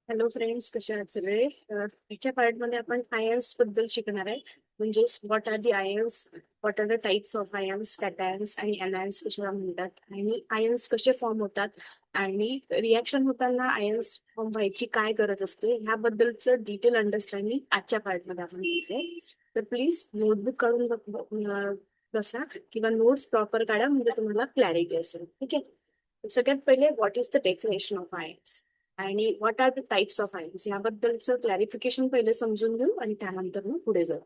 Hello friends, कसे आहात सगळे? ह्याच्या पार्टमध्ये आपण आयन्स बद्दल शिकणार आहे. म्हणजे what are the ions, what are the types of ions, cations आणि अनायन्स कशाला म्हणतात, आणि आयन्स कसे फॉर्म होतात, आणि रिॲक्शन होताना आयन्स फॉर्म व्हायची काय गरज असते, ह्याबद्दलचं डिटेल अंडरस्टँडिंग आजच्या पार्टमध्ये आपण घेतोय. तर प्लीज नोटबुक काढून बसा किंवा नोट्स प्रॉपर काढा, म्हणजे तुम्हाला क्लॅरिटी असेल. ठीक आहे. सगळ्यात पहिले, what is the definition of ions आणि what are the types of ions याबद्दलचं क्लॅरिफिकेशन पहिले समजून घेऊ आणि त्यानंतर मग पुढे जाऊ.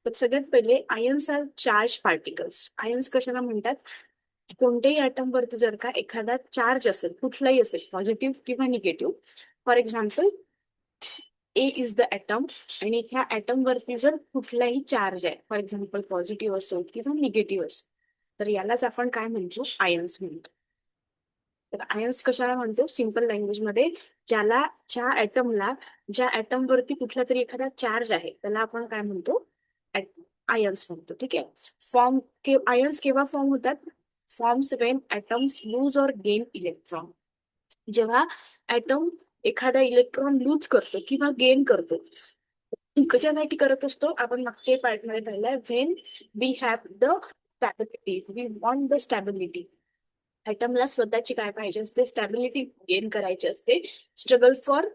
तर सगळ्यात पहिले, ions are charge particles. Ions कशाला म्हणतात? कोणत्याही ॲटम वरती जर का एखादा चार्ज असेल, कुठलाही असेल, पॉझिटिव्ह किंवा negative. For example, A is the atom, आणि ह्या ॲटम वरती जर कुठलाही चार्ज आहे, फॉर एक्झाम्पल पॉझिटिव्ह असो किंवा निगेटिव्ह असो, तर यालाच आपण काय म्हणतो? आयन्स म्हणतो. तर आयन्स कशाला म्हणतो सिंपल लँग्वेज मध्ये? ज्या ऍटमला, ज्या ऍटम वरती कुठला तरी एखादा चार्ज आहे, त्याला आपण काय म्हणतो? आयन्स म्हणतो. ठीक आहे. फॉर्म आयन्स केव्हा फॉर्म होतात? फॉर्म्स वेन ऍटम्स लूज और गेन इलेक्ट्रॉन. जेव्हा ऍटम एखादा इलेक्ट्रॉन लूज करतो किंवा गेन करतो. कशासाठी करत असतो? आपण मागच्या पार्टमध्ये पाहिलंय, when we have the stability, we want the stability. ऍटमला स्वतःची काय पाहिजे असते? स्टॅबिलिटी गेन करायची असते, स्ट्रगल फॉर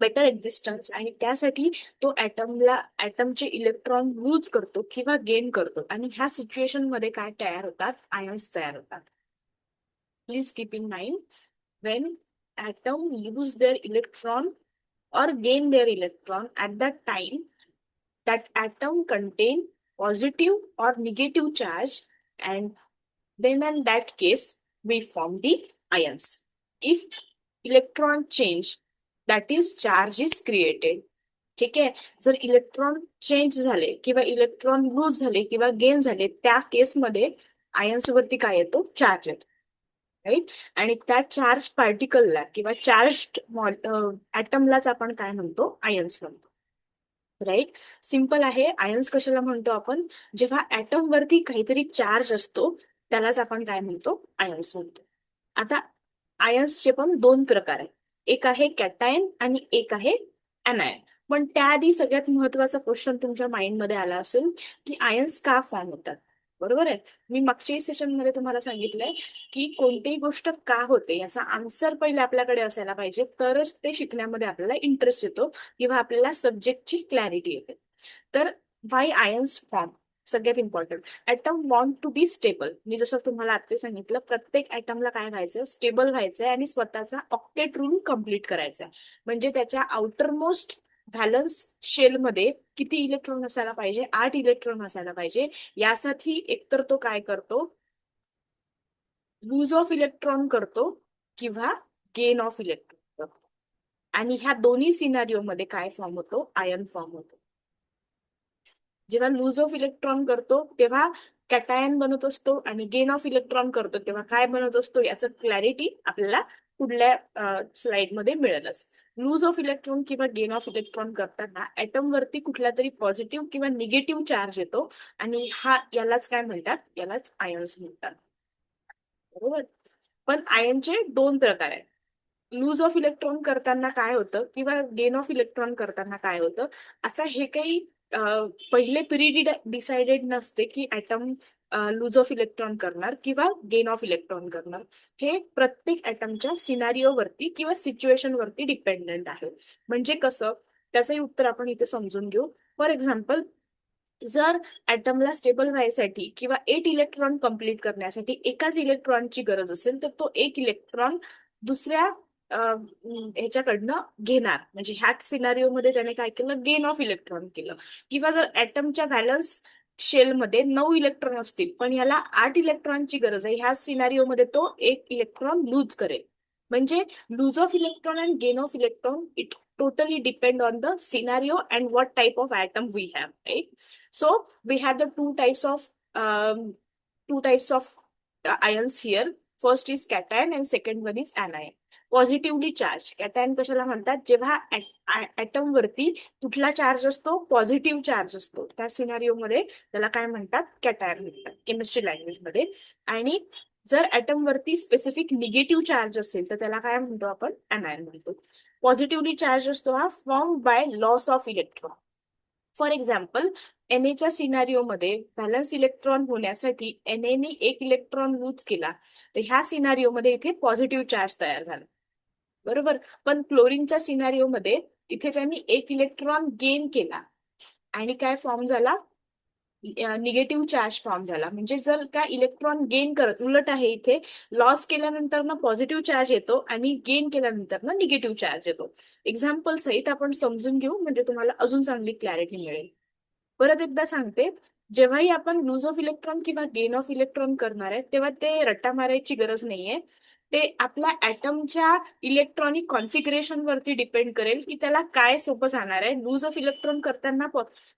बेटर एक्झिस्टन्स. आणि त्यासाठी तो ऍटमचे इलेक्ट्रॉन लूज करतो किंवा गेन करतो, आणि ह्या सिच्युएशन मध्ये काय तयार होतात? आयन्स तयार होतात. Please keep in mind, when atom lose their electron or gain their electron, at that time that atom contain positive or negative charge, and then in that case we form the ions. If electron change, that is charge is created. ठीक आहे. जर electron change झाले किंवा electron lose झाले किंवा gain झाले, त्या केसमध्ये आयन्स वरती काय येतो? चार्ज येतो. राईट. आणि त्या चार्ज पार्टिकलला किंवा चार्ज ऍटमलाच आपण काय म्हणतो? आयन्स म्हणतो. राईट. सिंपल आहे. आयन्स कशाला म्हणतो आपण? जेव्हा ऍटम वरती काहीतरी चार्ज असतो, त्यालाच आपण काय म्हणतो? आयन्स म्हणतो. आता आयन्सचे पण दोन प्रकार आहेत. एक आहे कॅटायन आणि एक आहे अनायन. पण त्याआधी सगळ्यात महत्वाचा क्वेश्चन तुमच्या माइंडमध्ये आला असेल की आयन्स का फॉर्म होतात. बरोबर आहे. मी मागच्याही सेशन मध्ये तुम्हाला सांगितलंय की कोणतीही गोष्ट का होते याचा आन्सर पहिले आपल्याकडे असायला पाहिजे, तरच ते शिकण्यामध्ये आपल्याला इंटरेस्ट येतो किंवा आपल्याला सब्जेक्टची क्लॅरिटी येते. तर वाय आयन्स फॉर्म? सगळ्यात important, atom want to be stable. मी जसं तुम्हाला आता सांगितलं, प्रत्येक ऍटमला काय व्हायचं? स्टेबल व्हायचंय आणि स्वतःचा ऑक्टेट रूल कम्प्लीट करायचा आहे. म्हणजे त्याच्या आउटर मोस्ट व्हॅलन्स शेलमध्ये किती इलेक्ट्रॉन असायला पाहिजे? 8 इलेक्ट्रॉन असायला पाहिजे. यासाठी एकतर तो काय करतो? लूज ऑफ इलेक्ट्रॉन करतो किंवा गेन ऑफ इलेक्ट्रॉन करतो. आणि ह्या दोन्ही सिनारिओ मध्ये काय फॉर्म होतो? आयन फॉर्म होतो. जेव्हा लूज ऑफ इलेक्ट्रॉन करतो तेव्हा कॅटायन बनत असतो, आणि गेन ऑफ इलेक्ट्रॉन करतो तेव्हा काय बनत असतो? याचं क्लॅरिटी आपल्याला पुढल्या स्लाइडमध्ये मिळेलच. लूज ऑफ इलेक्ट्रॉन किंवा गेन ऑफ इलेक्ट्रॉन करताना ऍटम वरती कुठला तरी पॉझिटिव्ह किंवा निगेटिव्ह चार्ज येतो, आणि यालाच काय म्हणतात? यालाच आयन्स म्हणतात. बरोबर. पण आयनचे दोन प्रकार आहेत. लूज ऑफ इलेक्ट्रॉन करताना काय होतं किंवा गेन ऑफ इलेक्ट्रॉन करताना काय होतं? आता हे काही पहिले पिरियड डिसाइडेड नसते की ऍटम लूज ऑफ इलेक्ट्रॉन करणार किंवा गेन ऑफ इलेक्ट्रॉन करणार. हे प्रत्येक ऍटमच्या सिनारिओ वरती किंवा सिच्युएशन वरती डिपेंडंट आहे. म्हणजे कसं? त्याचंही उत्तर आपण इथे समजून घेऊ. फॉर एक्झाम्पल, जर ऍटमला स्टेबल व्हायसाठी किंवा 8 इलेक्ट्रॉन कम्प्लीट करण्यासाठी एकाच इलेक्ट्रॉनची गरज असेल, तर तो एक इलेक्ट्रॉन दुसऱ्या ह्याच्याकडनं घेणार. म्हणजे ह्या सिनारिओमध्ये त्याने काय केलं? गेन ऑफ इलेक्ट्रॉन केलं. किंवा जर ऍटमच्या व्हॅलन्स शेलमध्ये 9 इलेक्ट्रॉन असतील पण ह्याला 8 इलेक्ट्रॉनची गरज आहे, ह्या सिनारिओमध्ये तो एक इलेक्ट्रॉन लूज करेल. म्हणजे lose of electron and gain of electron it totally depend on the scenario and what type of atom we have, right? So we have the two types of ions here. First is cation and second one is anion. Positively charge cation कशाला म्हणतात? जेव्हा atom वरती कुठला charge असतो? Positive charge असतो, त्या scenario मध्ये त्याला काय म्हणतात? कॅटायन म्हणतात केमिस्ट्री लँग्वेज मध्ये. आणि जर ऍटम वरती स्पेसिफिक निगेटिव्ह चार्ज असेल तर त्याला काय म्हणतो आपण, अनायन म्हणतो. पॉझिटिव्हली चार्ज असतो हा form by loss of electron. For example, एनएच्या सिनारिओमध्ये व्हॅलन्स इलेक्ट्रॉन होण्यासाठी एनएने एक इलेक्ट्रॉन लूज केला, तर ह्या सिनारिओमध्ये इथे पॉझिटिव्ह चार्ज तयार झाला, बरोबर. पण क्लोरीनच्या सिनारिओमध्ये इथे त्यांनी एक इलेक्ट्रॉन गेन केला आणि काय फॉर्म झाला, निगेटिव्ह चार्ज फॉर्म झाला. म्हणजे जर का इलेक्ट्रॉन गेन करत, उलट आहे इथे, लॉस केल्यानंतर ना पॉझिटिव्ह चार्ज येतो आणि गेन केल्यानंतर ना निगेटिव्ह चार्ज येतो. एक्झाम्पल सहित आपण समजून घेऊ म्हणजे तुम्हाला अजून चांगली क्लॅरिटी मिळेल. परत एकदा सांगते, जेव्हाही आपण लूज ऑफ इलेक्ट्रॉन किंवा गेन ऑफ इलेक्ट्रॉन करणार आहे तेव्हा ते रट्टा मारायची गरज नाहीये. ते आपल्या ऍटमच्या इलेक्ट्रॉनिक कॉन्फिगरेशन वरती डिपेंड करेल की त्याला काय सोपं जाणार आहे. लूज ऑफ इलेक्ट्रॉन करताना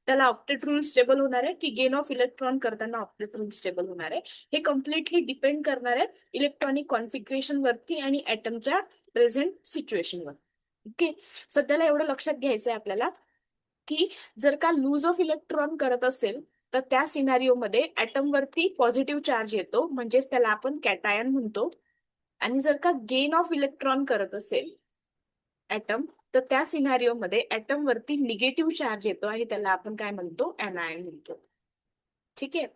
त्याला ऑक्टेट रूल स्टेबल होणार आहे की गेन ऑफ इलेक्ट्रॉन करताना ऑक्टेट रूल स्टेबल होणार आहे, हे कम्प्लिटली डिपेंड करणार आहे इलेक्ट्रॉनिक कॉन्फिगरेशन वरती आणि ऍटमच्या प्रेझेंट सिच्युएशनवर. ओके, सध्याला एवढं लक्षात घ्यायचं आहे आपल्याला की जर का लूज ऑफ इलेक्ट्रॉन करत असेल तर त्या सिनारिओमध्ये ऍटम वरती पॉझिटिव्ह चार्ज येतो, म्हणजेच त्याला आपण कॅटायन म्हणतो. आणि जर का गेन ऑफ इलेक्ट्रॉन करत असेल ऍटम, तर त्या सिनारिओमध्ये ऍटम वरती निगेटिव्ह चार्ज येतो आणि त्याला आपण काय म्हणतो, अनायन म्हणतो. ठीक आहे.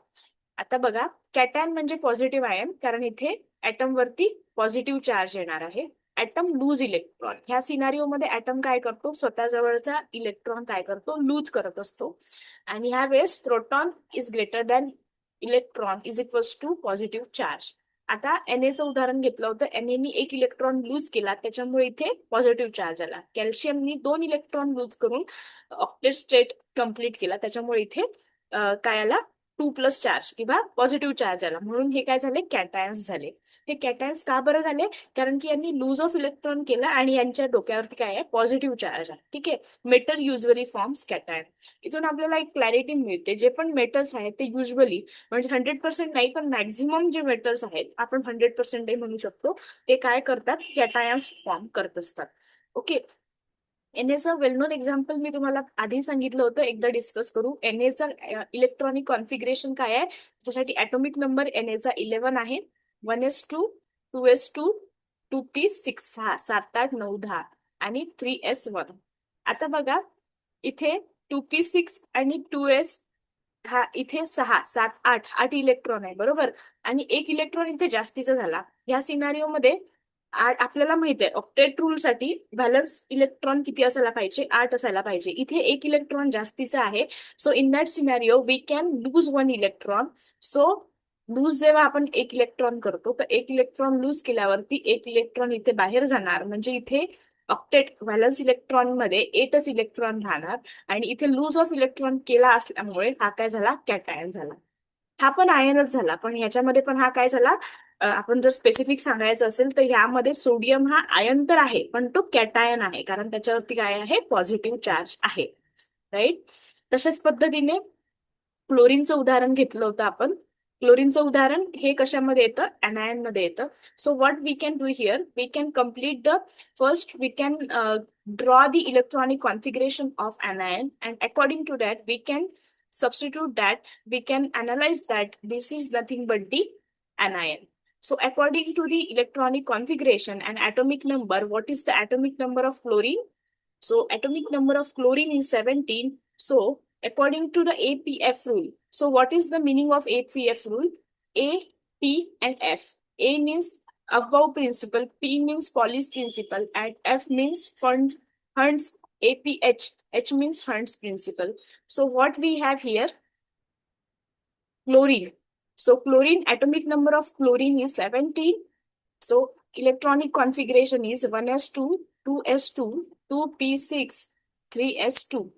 आता बघा, कॅटायन म्हणजे पॉझिटिव्ह आयन, कारण इथे ऍटम वरती पॉझिटिव्ह चार्ज येणार आहे. ऍटम लूज इलेक्ट्रॉन, ह्या सिनारिओमध्ये ऍटम काय करतो, स्वतः जवळचा इलेक्ट्रॉन काय करतो, लूज करत असतो. आणि ह्या वेळेस proton is greater than electron is equals to positive charge. आता एनएचं उदाहरण घेतलं होतं, एनएनी एक इलेक्ट्रॉन लूज केला त्याच्यामुळे इथे पॉझिटिव्ह चार्ज आला. कॅल्शियमनी 2 इलेक्ट्रॉन लूज करून ऑक्टेट स्टेट कंप्लीट केला, त्याच्यामुळे इथे काय आला, 2+ चार्ज किंवा पॉझिटिव्ह चार्ज आला, म्हणून हे काय झाले, कॅटायन्स झाले. हे कॅटायन्स का बरं झाले, कारण की यांनी लूज ऑफ इलेक्ट्रॉन केला आणि यांच्या डोक्यावरती काय आहे, पॉझिटिव्ह चार्ज आहे. ठीक आहे. Metal usually forms cation. इथून आपल्याला एक क्लॅरिटी मिळते, जे पण मेटल्स आहेत ते युजली, म्हणजे 100% नाही पण मॅक्झिमम जे मेटल्स आहेत, आपण 100% म्हणू शकतो, ते काय करतात, कॅटायन्स फॉर्म करत असतात. ओके. एनएचं वेल नोन एक्झाम्पल मी तुम्हाला आधी सांगितलं होतं, एकदा डिस्कस करू. एनएचा इलेक्ट्रॉनिक कॉन्फिगरेशन काय आहे, त्याच्यासाठी ऍटॉमिक नंबर एनएचा 11 आहे. 1s2, 2s2, 2p6, 7, 8, 9, 10 आणि 3s1. आता बघा, इथे 2p6 आणि 2s, हा इथे 6, 7, 8 इलेक्ट्रॉन आहे, बरोबर. आणि एक इलेक्ट्रॉन इथे जास्तीचा झाला. या सिनारिओमध्ये आपल्याला माहित आहे ऑक्टेट रूल साठी व्हॅलन्स इलेक्ट्रॉन किती असायला पाहिजे, 8 असायला पाहिजे. इथे एक इलेक्ट्रॉन जास्तीचा आहे, so in that scenario we can lose 1 electron. So lose जेव्हा आपण एक इलेक्ट्रॉन करतो, तर एक इलेक्ट्रॉन लूज केल्यावरती एक इलेक्ट्रॉन इथे बाहेर जाणार, म्हणजे इथे ऑक्टेट व्हॅलन्स इलेक्ट्रॉन मध्ये 8च इलेक्ट्रॉन राहणार. आणि इथे लूज ऑफ इलेक्ट्रॉन केला असल्यामुळे हा काय झाला, कॅटायन झाला. हा पण आयनच झाला, पण ह्याच्यामध्ये पण हा काय झाला, आपण जर स्पेसिफिक सांगायचं असेल तर ह्यामध्ये सोडियम हा आयन तर आहे पण तो कॅटायन आहे, कारण त्याच्यावरती काय आहे, पॉझिटिव्ह चार्ज आहे. राईट. तशाच पद्धतीने क्लोरीनचं उदाहरण घेतलं होतं आपण. क्लोरीनचं उदाहरण हे कशामध्ये येतं, अनायन मध्ये येतं. So what we can do here, we can complete the first, we can draw the electronic configuration of anion, and according to that we can substitute that, we can analyze that this is nothing but the anion. So according to the electronic configuration and atomic number, what is the atomic number of chlorine? So atomic number of chlorine is 17. So according to the APF rule, so what is the meaning of APF rule? A, P and F. A means above principle, P means Pauli's principle, and F means Hund's APH. H means Hund's principle. So what we have here, chlorine. So chlorine, atomic number of chlorine is 17. So electronic configuration is 1s2, 2s2, 2p6, 3s2,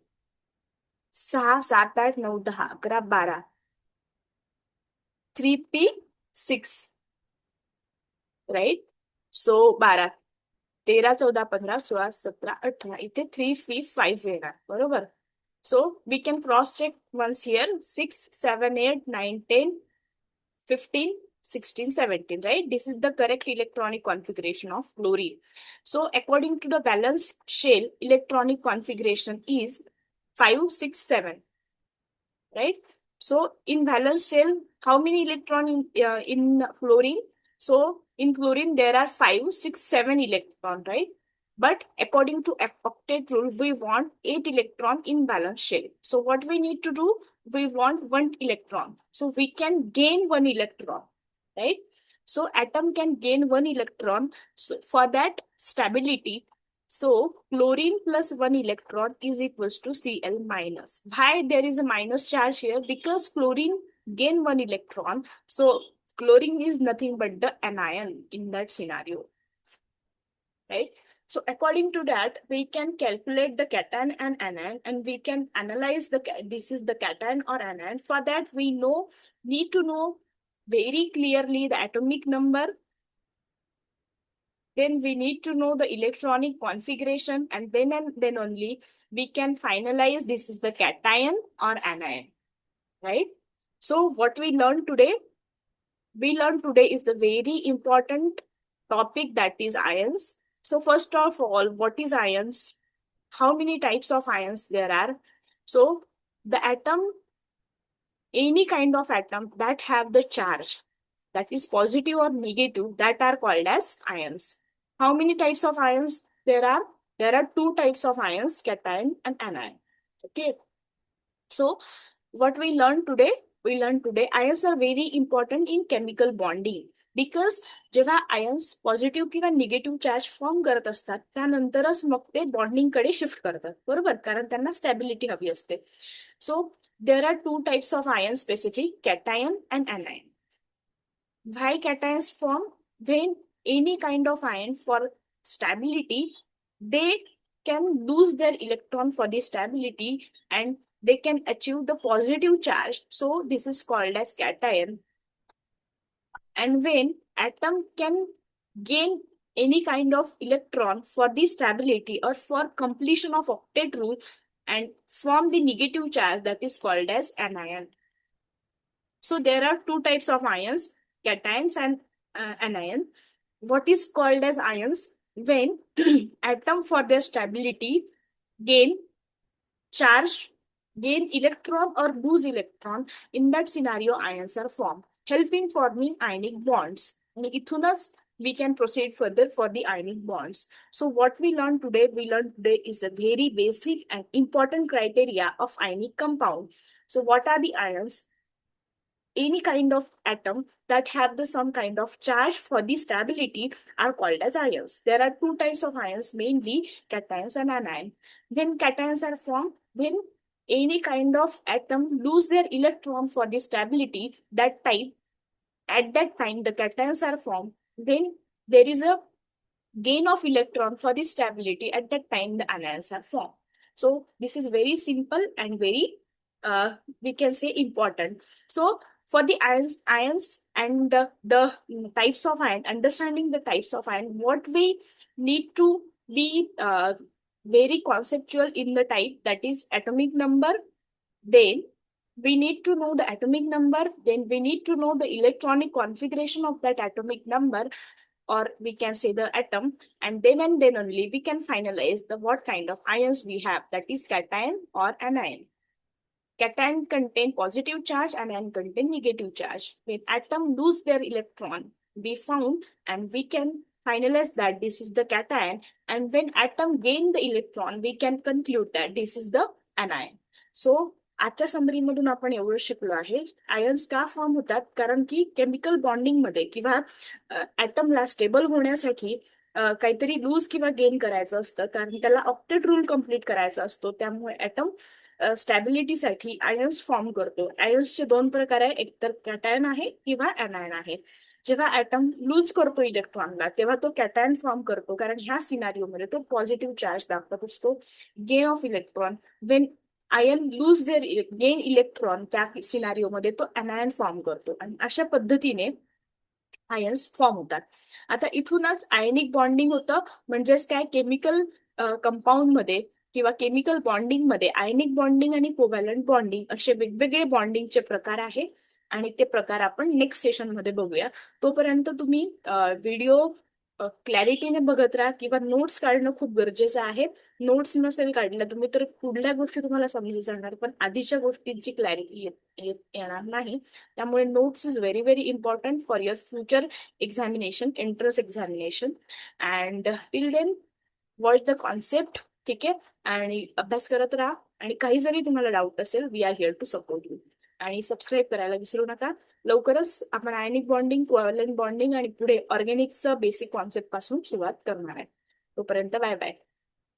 6, 7, 8, 9, 10, 11, 12, 3p6, right. So 12, 13, 14, 15, 16, 17, 18, इथे 3p5 येणार, बरोबर. So we can cross check once here, 6, 7, 8, 9, 10, 15, 16, 17, right? This is the correct electronic configuration of chlorine. So according to the valence shell, electronic configuration is 5, 6, 7, right? So in valence shell, how many electron in fluorine? So in chlorine, there are 5, 6, 7 electron, right? But according to octet rule, we want 8 electron in valence shell. So what we need to do? We want 1 electron. So we can gain 1 electron, right? So atom can gain 1 electron. So for that stability, so chlorine plus 1 electron is equals to Cl minus. Why there is a minus charge here? Because chlorine gain 1 electron. So chlorine is nothing but the anion in that scenario, right? So according to that, we can calculate the cation and anion, and we can analyze this is the cation or anion. For that, we need to know very clearly the atomic number. Then we need to know the electronic configuration, and then only we can finalize this is the cation or anion, right? So what we learned today? We learned today is the very important topic, that is ions. So first of all, what is ions? How many types of ions there are? So the atom, any kind of atom that have the charge that is positive or negative, that are called as ions. How many types of ions there are? There are two types of ions, cation and anion. Okay. So what we learned today? We learned today ions are very important in chemical bonding, because जेव्हा ions positive किंवा negative charge form करत असतात त्यानंतरच मग ते bonding कडे shift करतात, बरोबर, कारण त्यांना स्टॅबिलिटी हवी असते. So there are two types of ion specific, cation and anion. Why cations form? When any kind of ion for stability, they can lose their electron for the stability and they can achieve the positive charge. So this is called as cation. And when atom can gain any kind of electron for the stability or for completion of octet rule and form the negative charge, that is called as anion. So there are two types of ions, cations and anion. What is called as ions? When atom for their stability gain charge, gain electron or lose electron, in that scenario ions are formed, helping forming ionic bonds. आणि इथूनच we can proceed further for the ionic bonds. So what we learned today is a very basic and important criteria of ionic compound. So what are the ions? Any kind of atom that have the some kind of charge for the stability are called as ions. There are two types of ions, mainly cations and anion. When cations are formed, when any kind of atom lose their electron for the stability, at that time the cations are formed. When there is a gain of electron for the stability, at that time the anions are formed. So this is very simple and very we can say important. So for the ions and the types of ion, understanding the types of ion, what we need to be very conceptual in the type, that is atomic number. Then we need to know the atomic number. Then we need to know the electronic configuration of that atomic number, or we can say the atom, and then only we can finalize the what kind of ions we have, that is cation or anion. Cation contain positive charge, anion contain negative charge. When atom lose their electron, we found and we can finalize that this is the cation, and when atom gain the electron, we can conclude that this is the anion. So आजच्या समरीमधून आपण एवढं शिकलो आहे. Ions का form होतात? कारण की chemical bonding मध्ये किंवा ऍटमला स्टेबल होण्यासाठी काहीतरी लूज किंवा गेन करायचं असतं, कारण त्याला ऑक्टेट रूल कम्प्लीट करायचा असतो. त्यामुळे ऍटम स्टॅबिलिटीसाठी आयन्स फॉर्म करतो. आयन्सचे दोन प्रकार आहे, एक तर कॅटायन आहे किंवा anion आहे. जेव्हा ऍटम लूज करतो इलेक्ट्रॉनला, तेव्हा तो कॅटायन फॉर्म करतो, कारण ह्या सिनारिओमध्ये तो पॉझिटिव्ह चार्ज दाखवत असतो, gain of electron. When ion lose their gain electron, त्या सिनारिओमध्ये तो anion फॉर्म करतो, आणि अशा पद्धतीने आयन्स फॉर्म होतात. आता इथूनच आयनिक बॉन्डिंग होतं, म्हणजेच काय, केमिकल कंपाऊंड मध्ये किंवा केमिकल बॉन्डिंग मध्ये आयनिक बॉन्डिंग आणि कोव्हॅलंट बॉन्डिंग असे वेगवेगळे बॉन्डिंगचे प्रकार आहे, आणि ते प्रकार आपण नेक्स्ट सेशन मध्ये बघूया. तोपर्यंत तुम्ही व्हिडिओ क्लॅरिटीने बघत राहा किंवा नोट्स काढणं खूप गरजेचं आहे. नोट्स नसेल काढलं तुम्ही तर पुढल्या गोष्टी तुम्हाला समजून जाणार, पण आधीच्या गोष्टींची क्लॅरिटी येणार नाही. त्यामुळे notes is very very important for your future examination, entrance examination. And till then watch the concept. ठीक आहे, आणि अभ्यास करत राहा. आणि काही जरी तुम्हाला डाऊट असेल, we are here to support you. आणि सबस्क्राईब करायला विसरू नका. लवकरच आपण आयनिक बॉन्डिंग, कोव्हॅलंट बॉन्डिंग आणि पुढे ऑर्गॅनिकचं बेसिक कॉन्सेप्ट पासून सुरुवात करणार आहे. तोपर्यंत बाय बाय.